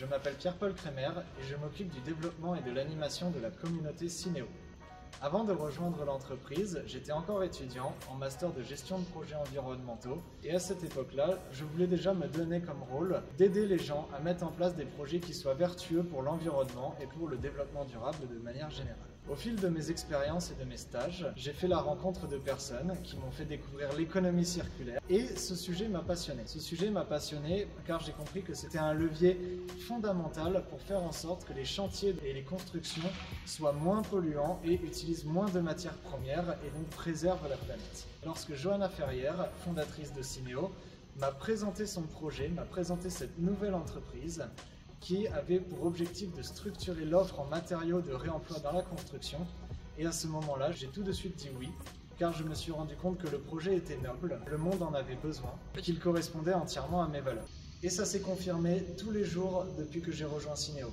je m'appelle Pierre-Paul Crémer et je m'occupe du développement et de l'animation de la communauté Cinéo. Avant de rejoindre l'entreprise, j'étais encore étudiant en master de gestion de projets environnementaux et à cette époque-là, je voulais déjà me donner comme rôle d'aider les gens à mettre en place des projets qui soient vertueux pour l'environnement et pour le développement durable de manière générale. Au fil de mes expériences et de mes stages, j'ai fait la rencontre de personnes qui m'ont fait découvrir l'économie circulaire et ce sujet m'a passionné. Ce sujet m'a passionné car j'ai compris que c'était un levier fondamental pour faire en sorte que les chantiers et les constructions soient moins polluants et utilisent moins de matières premières et donc préservent la planète. Lorsque Johanna Ferrière, fondatrice de Cinéo, m'a présenté son projet, m'a présenté cette nouvelle entreprise, qui avait pour objectif de structurer l'offre en matériaux de réemploi dans la construction. Et à ce moment-là, j'ai tout de suite dit oui, car je me suis rendu compte que le projet était noble, le monde en avait besoin, qu'il correspondait entièrement à mes valeurs. Et ça s'est confirmé tous les jours depuis que j'ai rejoint Cinéo.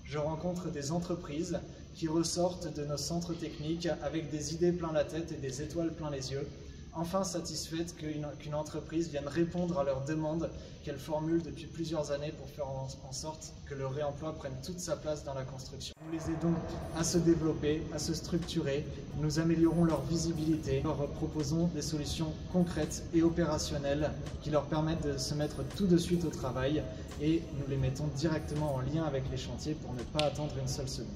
Je rencontre des entreprises qui ressortent de nos centres techniques avec des idées plein la tête et des étoiles plein les yeux, enfin satisfaites qu'une entreprise vienne répondre à leurs demandes qu'elle formule depuis plusieurs années pour faire en sorte que le réemploi prenne toute sa place dans la construction. Nous les aidons à se développer, à se structurer, nous améliorons leur visibilité, nous leur proposons des solutions concrètes et opérationnelles qui leur permettent de se mettre tout de suite au travail et nous les mettons directement en lien avec les chantiers pour ne pas attendre une seule seconde.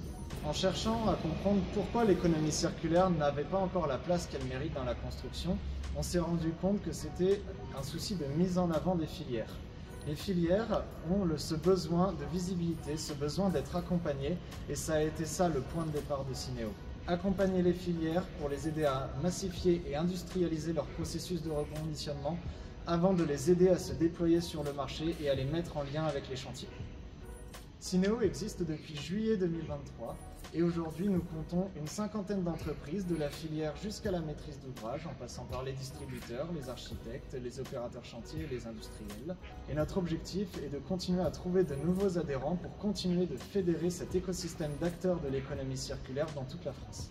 En cherchant à comprendre pourquoi l'économie circulaire n'avait pas encore la place qu'elle mérite dans la construction, on s'est rendu compte que c'était un souci de mise en avant des filières. Les filières ont ce besoin de visibilité, ce besoin d'être accompagnées, et ça a été ça le point de départ de Cinéo. Accompagner les filières pour les aider à massifier et industrialiser leur processus de reconditionnement avant de les aider à se déployer sur le marché et à les mettre en lien avec les chantiers. Cinéo existe depuis juillet 2023 et aujourd'hui nous comptons une cinquantaine d'entreprises de la filière jusqu'à la maîtrise d'ouvrage en passant par les distributeurs, les architectes, les opérateurs chantiers et les industriels. Et notre objectif est de continuer à trouver de nouveaux adhérents pour continuer de fédérer cet écosystème d'acteurs de l'économie circulaire dans toute la France.